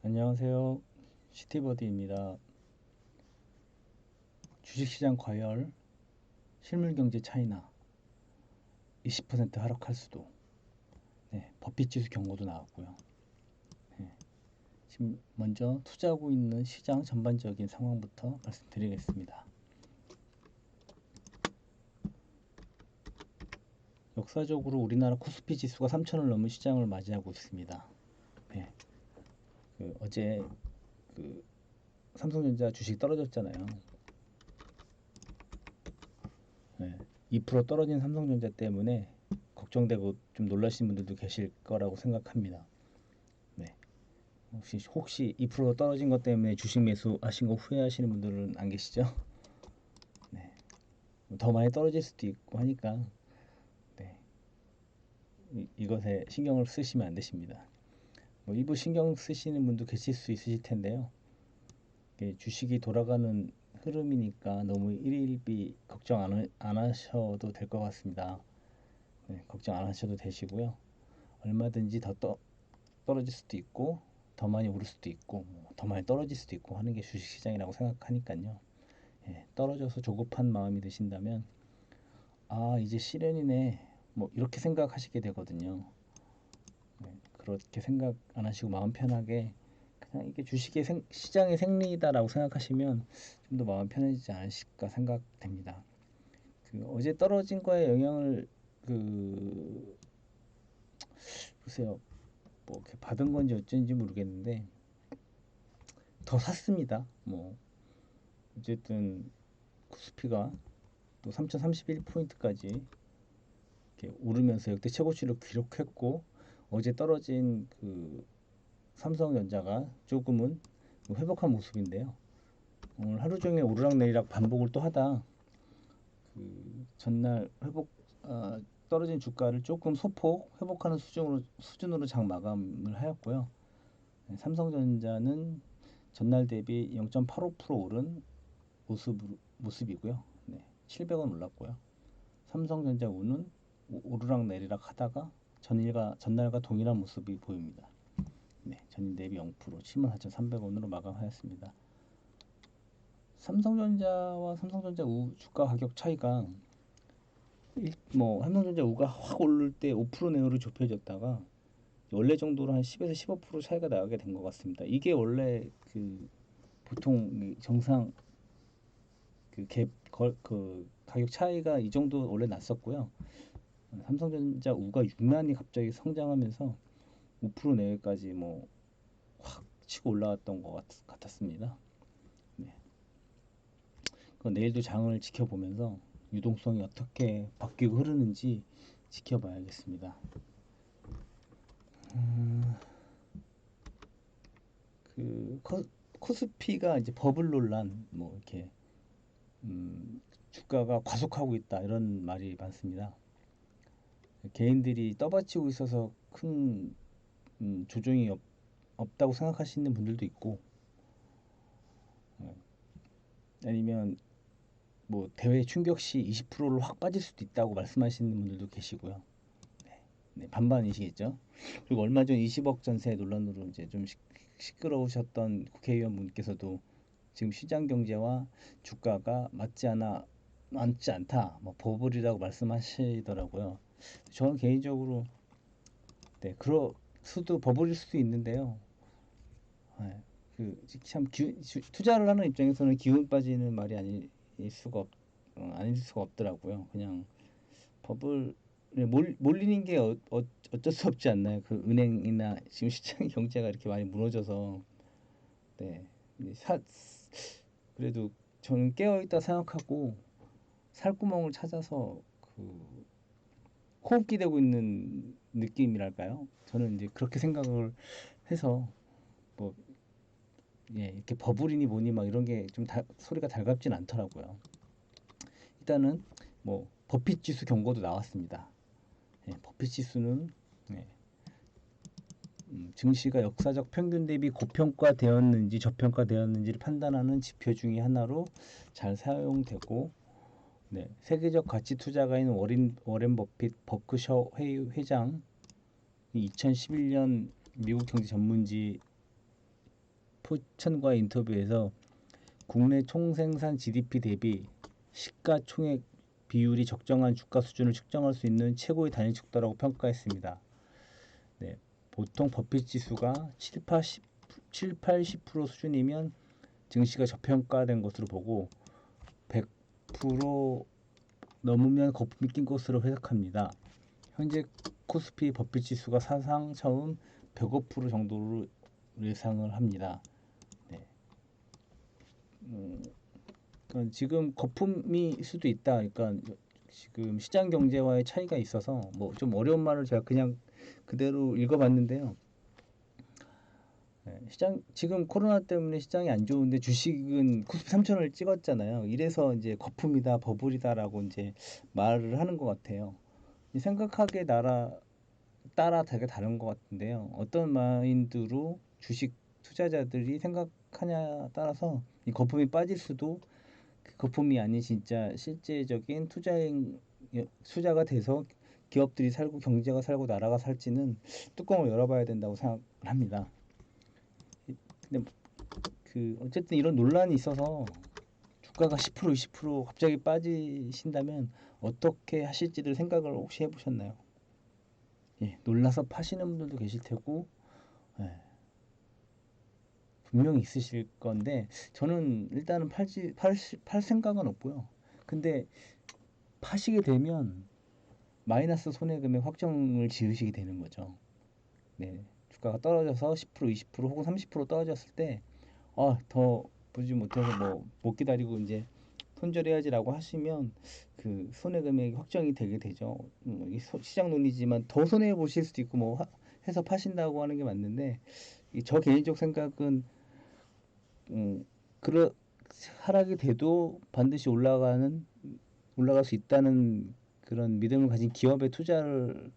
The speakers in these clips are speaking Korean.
안녕하세요. 시티버디입니다. 주식시장 과열, 실물경제 차이나 20% 하락할 수도. 네, 버핏지수 경고도 나왔고요. 네, 지금 먼저 투자하고 있는 시장 전반적인 상황부터 말씀드리겠습니다. 역사적으로 우리나라 코스피 지수가 3천을 넘은 시장을 맞이하고 있습니다. 네, 어제 삼성전자 주식 떨어졌잖아요. 네, 2% 떨어진 삼성전자 때문에 걱정되고 좀 놀라신 분들도 계실 거라고 생각합니다. 네. 혹시 2% 떨어진 것 때문에 주식 매수하신 거 후회하시는 분들은 안 계시죠? 네. 더 많이 떨어질 수도 있고 하니까 네. 이것에 신경을 쓰시면 안 되십니다. 뭐 일부 신경 쓰시는 분도 계실 수 있으실 텐데요. 주식이 돌아가는 흐름이니까 너무 일일비 걱정 안 하셔도 될 것 같습니다. 네, 걱정 안 하셔도 되시고요. 얼마든지 떨어질 수도 있고 더 많이 오를 수도 있고 더 많이 떨어질 수도 있고 하는 게 주식시장이라고 생각하니까요. 예, 떨어져서 조급한 마음이 드신다면 아 이제 시련이네 뭐 이렇게 생각하시게 되거든요. 네, 그렇게 생각 안 하시고 마음 편하게 그냥 이게 주식의 시장의 생리다라고 생각하시면 좀 더 마음 편해지지 않으실까 생각됩니다. 어제 떨어진 거에 영향을 그 글쎄요 뭐 이렇게 받은 건지 어쩐지 모르겠는데 더 샀습니다. 뭐 어쨌든 코스피가 또 3031포인트까지 오르면서 역대 최고치를 기록했고 어제 떨어진 삼성전자가 조금은 회복한 모습인데요. 오늘 하루 종일 오르락내리락 반복을 또 하다 전날 떨어진 주가를 조금 소폭 회복하는 수준으로 장 마감을 하였고요. 삼성전자는 전날 대비 0.85% 오른 모습이고요. 네, 700원 올랐고요. 삼성전자 우는 오르락 내리락 하다가 전날과 동일한 모습이 보입니다. 네, 전일 대비 0% 74,300원으로 마감하였습니다. 삼성전자 우 주가 가격 차이가 삼성전자 우가 확 오를 때 5% 내외로 좁혀졌다가 원래 정도로 한 10에서 15% 차이가 나게 된 것 같습니다. 이게 원래 보통 정상 가격 차이가 이 정도 원래 났었고요. 삼성전자 우가 유난히 갑자기 성장하면서 5% 내외까지 확 치고 올라왔던 것 같았습니다. 네. 내일도 장을 지켜보면서 유동성이 어떻게 바뀌고 흐르는지 지켜봐야겠습니다. 그 코스피가 이제 버블 논란 이렇게 주가가 과속하고 있다 이런 말이 많습니다. 개인들이 떠받치고 있어서 큰 조정이 없다고 생각하시는 분들도 있고 아니면 대회 충격 시 20%를 확 빠질 수도 있다고 말씀하시는 분들도 계시고요. 네, 네, 반반이시겠죠. 그리고 얼마 전 20억 전세 논란으로 이제 좀 시끄러우셨던 국회의원분께서도 지금 시장 경제와 주가가 맞지 않다, 버블이라고 말씀하시더라고요. 저는 개인적으로 네, 버블일 수도 있는데요. 네, 참 투자를 하는 입장에서는 기운 빠지는 말이 아닐 수가 없더라고요. 그냥 버블 몰리는 게 어쩔 수 없지 않나요? 은행이나 지금 시장 경제가 이렇게 많이 무너져서 네. 그래도 저는 깨어있다 생각하고 살구멍을 찾아서 호흡기 되고 있는 느낌이랄까요? 저는 이제 그렇게 생각을 해서 뭐 예, 이렇게 버블이니 뭐니 막 이런 게 좀 소리가 달갑진 않더라고요. 일단은 버핏 지수 경고도 나왔습니다. 예, 버핏 지수는 예, 증시가 역사적 평균 대비 고평가되었는지 저평가되었는지를 판단하는 지표 중의 하나로 잘 사용되고 네, 세계적 가치 투자가인 워렌 버핏 버크셔 회장 2011년 미국 경제 전문지 포천과 인터뷰에서 국내 총생산 GDP 대비 시가총액 비율이 적정한 주가 수준을 측정할 수 있는 최고의 단위 척도라고 평가했습니다. 네, 보통 버핏 지수가 7, 80% 수준이면 증시가 저평가된 것으로 보고 100% 넘으면 거품이 낀 것으로 해석합니다. 현재 코스피 버핏 지수가 사상 처음 105% 정도로 예상을 합니다. 네. 그러니까 지금 거품일 수도 있다. 그러니까 지금 시장 경제와의 차이가 있어서 뭐 좀 어려운 말을 제가 그냥 그대로 읽어봤는데요. 네, 시장 지금 코로나 때문에 시장이 안 좋은데 주식은 코스피 3천을 찍었잖아요. 이래서 이제 거품이다, 버블이다라고 이제 말을 하는 것 같아요. 생각하기에 따라 되게 다른 것 같은데요. 어떤 마인드로 주식 투자자들이 생각하냐에 따라서 이 거품이 빠질 수도 그 거품이 아닌 진짜 실제적인 투자가 돼서 기업들이 살고 경제가 살고 나라가 살지는 뚜껑을 열어봐야 된다고 생각을 합니다. 근데 그 어쨌든 이런 논란이 있어서 주가가 10% 20% 갑자기 빠지신다면 어떻게 하실지를 생각을 혹시 해보셨나요? 예, 놀라서 파시는 분들도 계실 테고, 예, 분명히 있으실 건데 저는 일단은 팔 생각은 없고요. 근데 파시게 되면 마이너스 손해금액 확정을 지으시게 되는 거죠. 네, 주가가 떨어져서 10% 20% 혹은 30% 떨어졌을 때 더 보지 못해서 뭐 못 기다리고 이제 손절해야지라고 하시면 그 손해 금액이 확정이 되게 되죠. 시장 논리지만 더 손해 보실 수도 있고 뭐 해서 파신다고 하는 게 맞는데 저 개인적 생각은 그런 하락이 돼도 반드시 올라갈 수 있다는 그런 믿음을 가진 기업에 투자를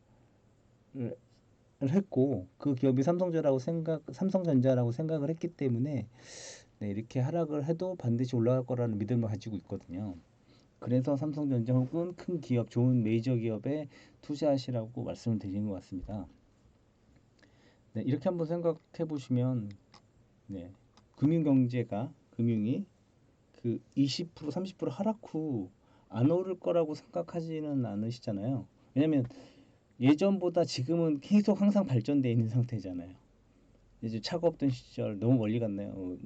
했고 그 기업이 삼성전자라고 생각을 했기 때문에 네, 이렇게 하락을 해도 반드시 올라갈 거라는 믿음을 가지고 있거든요. 그래서 삼성전자 혹은 큰 기업, 좋은 메이저 기업에 투자하시라고 말씀을 드리는 것 같습니다. 네, 이렇게 한번 생각해 보시면 네, 금융이 그 20% 30% 하락 후 안 오를 거라고 생각하지는 않으시잖아요. 왜냐면 예전보다 지금은 계속 항상 발전돼 있는 상태잖아요. 이제 차가 없던 시절 너무 멀리 갔나요?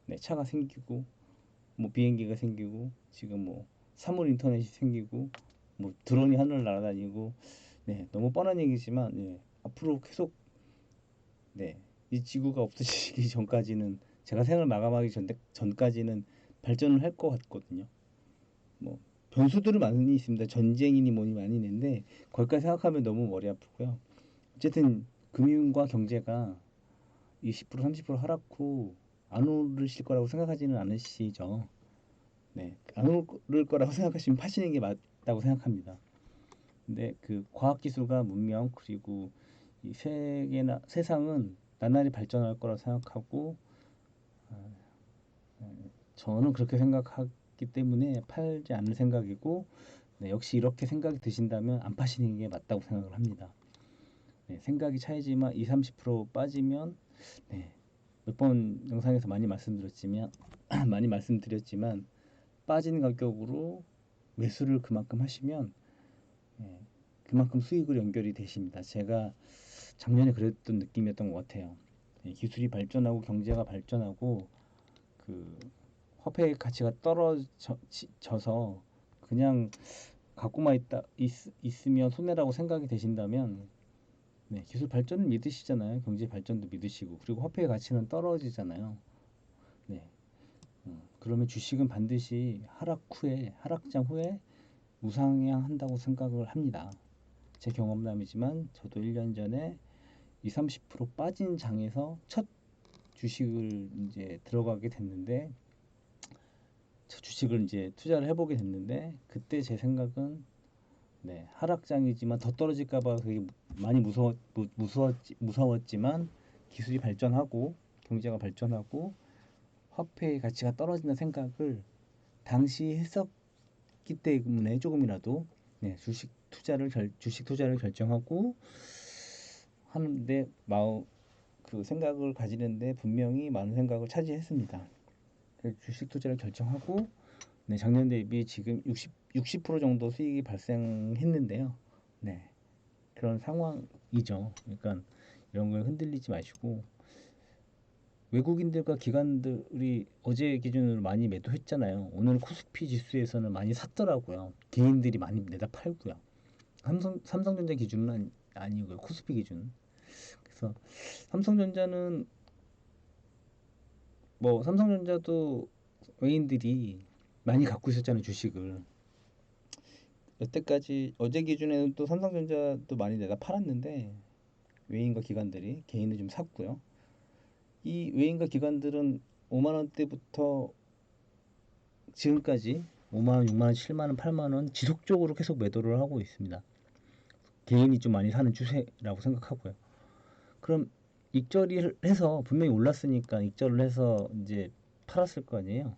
네, 차가 생기고 뭐 비행기가 생기고 지금 뭐 사물 인터넷이 생기고 뭐 드론이 하늘을 날아다니고 네, 너무 뻔한 얘기지만 예, 앞으로 계속 네, 이 지구가 없어지기 전까지는 제가 생을 마감하기 전까지는 발전을 할 것 같거든요. 뭐 변수들은 많이 있습니다. 전쟁이니 뭐니 많이 있는데 거기까지 생각하면 너무 머리 아프고요. 어쨌든 금융과 경제가 20% 30% 하락 후 안 오르실 거라고 생각하지는 않으시죠. 네, 안 오를 거라고 생각하시면 파시는 게 맞다고 생각합니다. 근데 그 과학기술과 문명 그리고 이 세상은 나날이 발전할 거라 생각하고 저는 그렇게 생각하기 때문에 팔지 않을 생각이고 네, 역시 이렇게 생각이 드신다면 안 파시는 게 맞다고 생각을 합니다. 네, 생각이 차이지만 2, 30% 빠지면 네, 몇 번 영상에서 많이 말씀드렸지만 빠진 가격으로 매수를 그만큼 하시면 예, 그만큼 수익으로 연결이 되십니다. 제가 작년에 그랬던 느낌이었던 것 같아요. 예, 기술이 발전하고 경제가 발전하고 그 화폐의 가치가 떨어져서 그냥 갖고만 있으면 손해라고 생각이 되신다면 네, 기술 발전을 믿으시잖아요. 경제 발전도 믿으시고 그리고 화폐의 가치는 떨어지잖아요. 네, 그러면 주식은 반드시 하락장 후에 우상향한다고 생각을 합니다. 제 경험담이지만 저도 1년 전에 2, 30% 빠진 장에서 첫 주식을 이제 들어가게 됐는데 첫 주식을 이제 투자를 해보게 됐는데 그때 제 생각은 네, 하락장이지만 더 떨어질까봐 그게 많이 무서웠지만 기술이 발전하고 경제가 발전하고 화폐의 가치가 떨어진다는 생각을 당시 했었기 때문에 조금이라도 네, 주식 투자를 결정하고 하는데 그 생각을 가지는데 분명히 많은 생각을 차지했습니다. 그래서 주식 투자를 결정하고 네, 작년 대비 지금 60% 정도 수익이 발생했는데요. 네, 그런 상황이죠. 그러니까 이런 거에 흔들리지 마시고 외국인들과 기관들이 어제 기준으로 많이 매도했잖아요. 오늘 코스피 지수에서는 많이 샀더라고요. 개인들이 많이 내다 팔고요. 삼성전자 기준은 아니고요. 코스피 기준. 그래서 삼성전자는 뭐 삼성전자도 외인들이 많이 갖고 있었잖아요. 주식을. 여태까지 어제 기준에는 또 삼성전자도 많이 내다 팔았는데 외인과 기관들이 개인을 좀 샀고요. 이 외인과 기관들은 5만 원대부터 지금까지 5만 원, 6만 원, 7만 원, 8만 원 지속적으로 계속 매도를 하고 있습니다. 개인이 좀 많이 사는 추세라고 생각하고요. 그럼 익절을 해서 분명히 올랐으니까 익절을 해서 이제 팔았을 거 아니에요.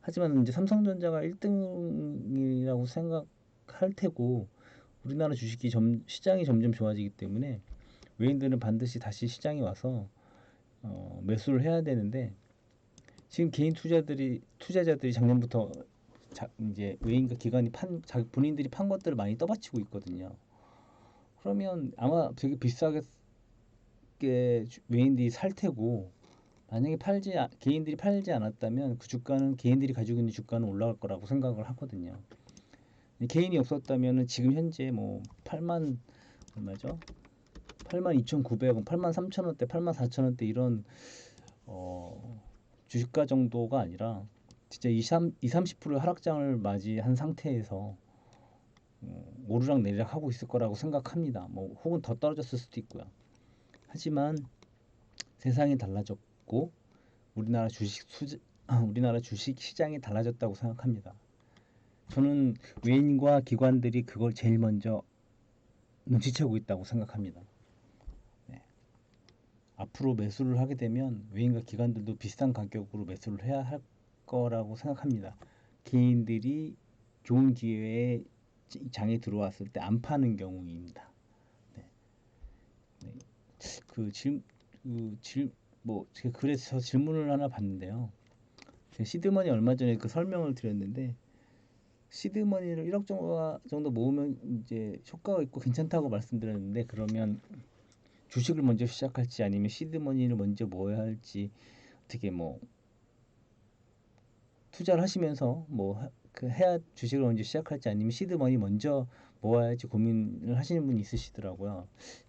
하지만 이제 삼성전자가 1등이라고 생각할 테고 우리나라 주식이 시장이 점점 좋아지기 때문에 외인들은 반드시 다시 시장에 와서 매수를 해야 되는데 지금 개인 투자자들이 작년부터 이제 외인과 기관이 본인들이 판 것들을 많이 떠받치고 있거든요. 그러면 아마 되게 비싸게 외인들이 살 테고 만약에 개인들이 팔지 않았다면 그 주가는 개인들이 가지고 있는 주가는 올라갈 거라고 생각을 하거든요. 개인이 없었다면 지금 현재 뭐 8만 얼마죠? 8만 2,900원, 8만 3천원대, 8만 4천원대 이런 주식가 정도가 아니라 진짜 30%의 하락장을 맞이한 상태에서 오르락 내리락 하고 있을 거라고 생각합니다. 뭐 혹은 더 떨어졌을 수도 있고요. 하지만 세상이 달라졌고 우리나라 주식 시장이 달라졌다고 생각합니다. 저는 외인과 기관들이 그걸 제일 먼저 눈치채고 있다고 생각합니다. 네. 앞으로 매수를 하게 되면 외인과 기관들도 비슷한 가격으로 매수를 해야 할 거라고 생각합니다. 개인들이 좋은 기회에 장에 들어왔을 때 안 파는 경우입니다. 네. 네. 제가 그래서 질문을 하나 봤는데요. 제가 시드머니 얼마 전에 그 설명을 드렸는데 시드머니를 1억 정도 모으면 이제 효과가 있고 괜찮다고 말씀드렸는데 그러면 주식을 먼저 시작할지 아니면 시드머니를 먼저 모아야 할지 어떻게 뭐 투자를 하시면서 해야 주식을 먼저 시작할지 아니면 시드머니 먼저 모아야 할지 고민을 하시는 분이 있으시더라고요.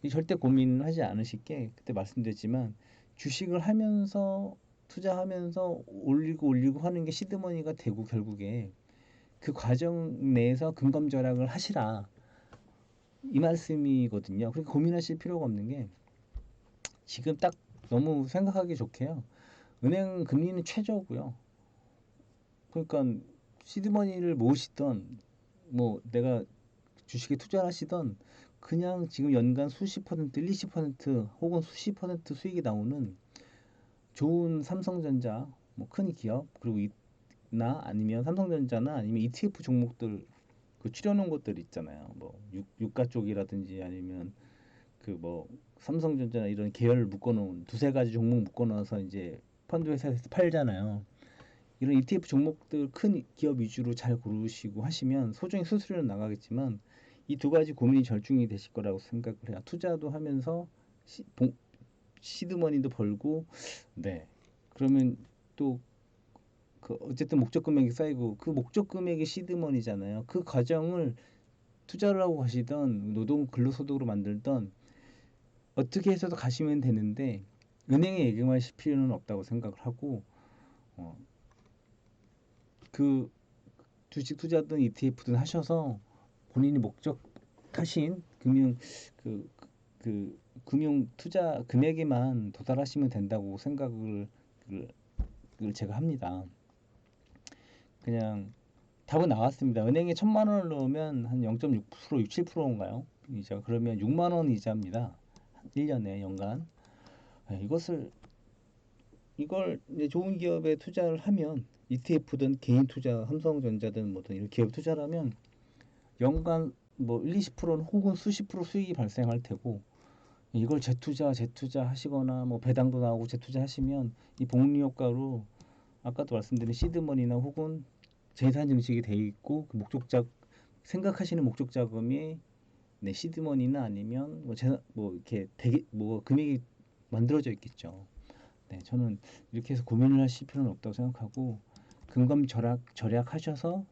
절대 고민하지 않으실 게 그때 말씀드렸지만 주식을 하면서 투자하면서 올리고 하는 게 시드머니가 되고 결국에 그 과정 내에서 근검절약을 하시라 이 말씀이거든요. 그러니까 고민하실 필요가 없는 게 지금 딱 너무 생각하기 좋게요. 은행 금리는 최저고요. 그러니까 시드머니를 모으시던 뭐 내가 주식에 투자를 하시던 그냥 지금 연간 수십 퍼센트, 1, 20% 혹은 수십 퍼센트 수익이 나오는 좋은 삼성전자 뭐 큰 기업 그리고 나 아니면 삼성전자나 아니면 ETF 종목들 그 추려놓은 것들 있잖아요. 뭐 유가 쪽이라든지 아니면 그 뭐 삼성전자나 이런 계열 묶어놓은 두세 가지 종목 묶어놔서 이제 펀드 회사에서 팔잖아요. 이런 ETF 종목들 큰 기업 위주로 잘 고르시고 하시면 소정의 수수료는 나가겠지만 이 두 가지 고민이 절충이 되실 거라고 생각을 해요. 투자도 하면서 시드머니도 벌고 네 그러면 또 그 어쨌든 목적 금액이 쌓이고 그 목적 금액이 시드머니잖아요. 그 과정을 투자를 하고 가시던 노동 근로소득으로 만들던 어떻게 해서도 가시면 되는데 은행에 예금하실 필요는 없다고 생각을 하고 어, 그 주식 투자든 ETF든 하셔서 본인이 목적하신 그, 금융 투자 금액에만 도달하시면 된다고 생각을 제가 합니다. 그냥 답은 나왔습니다. 은행에 1,000만 원을 넣으면 한 0.6%, 6, 7%인가요? 이자 그러면 6만 원 이자입니다. 1년에 연간. 네, 이걸 이제 좋은 기업에 투자를 하면 ETF든 개인 투자, 삼성전자든 뭐든 이런 기업 투자를 하면 연간 뭐 1, 20%는 혹은 수십 프로 수익이 발생할 테고 이걸 재투자 하시거나 뭐 배당도 나오고 재투자 하시면 이 복리 효과로 아까도 말씀드린 시드머니나 혹은 재산 증식이 돼 있고 그 목적자 생각하시는 목적 자금이 네, 시드머니나 아니면 뭐 재산 뭐 이렇게 되게 뭐 금액이 만들어져 있겠죠. 네, 저는 이렇게 해서 고민을 하실 필요는 없다고 생각하고 근검 절약하셔서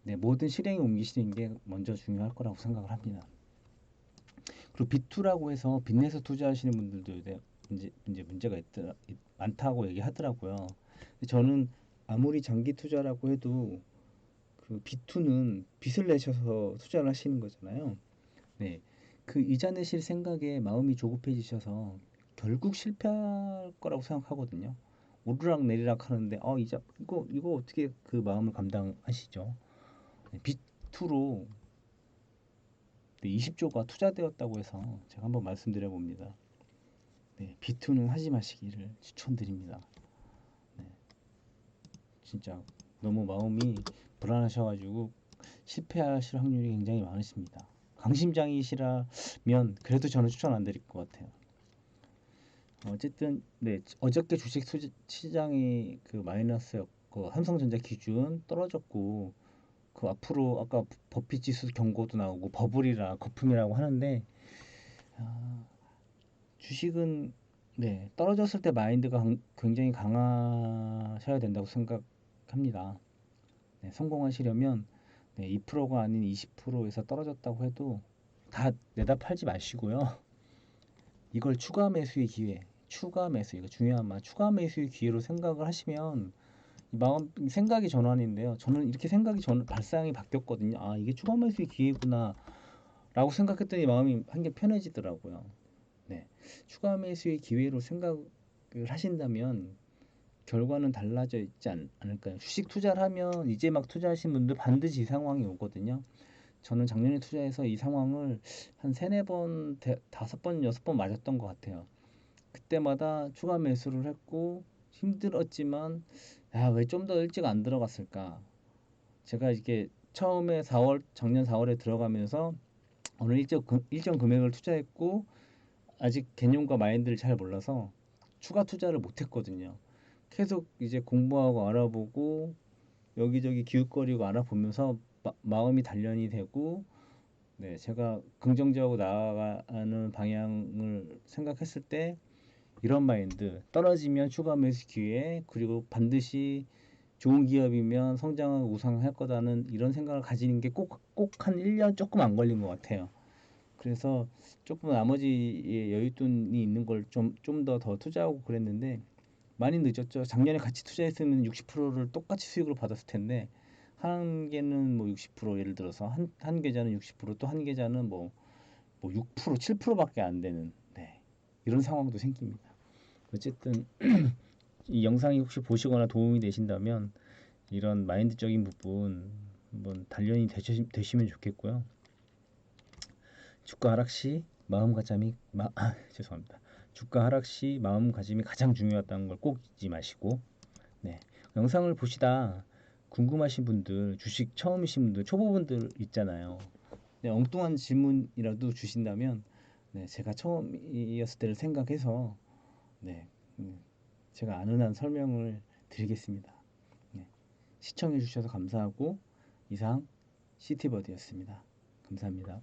네, 모든 실행에 옮기시는 게 먼저 중요할 거라고 생각을 합니다. 그리고 비투라고 해서 빚내서 투자하시는 분들도 이제 문제가 많다고 얘기하더라고요. 근데 저는 아무리 장기 투자라고 해도 그 비투는 빚을 내셔서 투자를 하시는 거잖아요. 네. 그 이자 내실 생각에 마음이 조급해지셔서 결국 실패할 거라고 생각하거든요. 오르락 내리락 하는데 이자 이거 어떻게 그 마음을 감당하시죠? 네, 빚투로 20조가 투자되었다고 해서 제가 한번 말씀드려 봅니다. 네, 비투는 하지 마시기를 추천드립니다. 네, 진짜 너무 마음이 불안하셔가지고 실패하실 확률이 굉장히 많으십니다. 강심장이시라면 그래도 저는 추천 안 드릴 것 같아요. 어쨌든 네, 어저께 주식 시장이 그 마이너스였고 삼성전자 기준 떨어졌고 그 앞으로 아까 버핏 지수 경고도 나오고 버블이라 거품이라고 하는데 아, 주식은 네, 떨어졌을 때 마인드가 굉장히 강하셔야 된다고 생각합니다. 네, 성공하시려면 네, 2%가 아닌 20%에서 떨어졌다고 해도 다 내다 팔지 마시고요. 이걸 추가 매수의 기회, 추가 매수, 이거 중요한 말, 추가 매수의 기회로 생각을 하시면 마음 생각이 전환인데요. 저는 이렇게 발상이 바뀌었거든요. 아, 이게 추가 매수의 기회구나 라고 생각했더니 마음이 한결 편해지더라고요. 네. 추가 매수의 기회로 생각을 하신다면 결과는 달라져 있지 않을까요? 주식 투자를 하면 이제 막 투자하신 분들 반드시 이 상황이 오거든요. 저는 작년에 투자해서 이 상황을 한 세네 번, 다섯 번, 여섯 번 맞았던 것 같아요. 그때마다 추가 매수를 했고 힘들었지만 왜 좀 더 일찍 안 들어갔을까? 제가 이게 처음에 작년 4월에 들어가면서 어느 일정 금액을 투자했고 아직 개념과 마인드를 잘 몰라서 추가 투자를 못 했거든요. 계속 이제 공부하고 알아보고 여기저기 기웃거리고 알아보면서 마음이 단련이 되고 네, 제가 긍정적으로 나아가는 방향을 생각했을 때 이런 마인드 떨어지면 추가 매수 기회 그리고 반드시 좋은 기업이면 성장하고 우상할 거다는 이런 생각을 가지는 게 꼭 한 1년 조금 안 걸린 것 같아요. 그래서 조금 나머지 여윳돈이 있는 걸 좀 더 투자하고 그랬는데 많이 늦었죠. 작년에 같이 투자했으면 60%를 똑같이 수익으로 받았을 텐데 한 개는 뭐 60% 예를 들어서 한 계좌는 60%또 한 계좌는 뭐 6%, 7%밖에 안 되는 네, 이런 상황도 생깁니다. 어쨌든 이 영상이 혹시 보시거나 도움이 되신다면 이런 마인드적인 부분 한번 단련이 되시면 좋겠고요. 주가 하락 시 죄송합니다. 주가 하락 시 마음가짐이 가장 중요하다는 걸 꼭 잊지 마시고 네. 영상을 보시다 궁금하신 분들, 주식 처음이신 분들, 초보분들 있잖아요. 네, 엉뚱한 질문이라도 주신다면 네, 제가 처음이었을 때를 생각해서 네, 제가 아는 한 설명을 드리겠습니다. 네, 시청해 주셔서 감사하고 이상 시티버디였습니다. 감사합니다.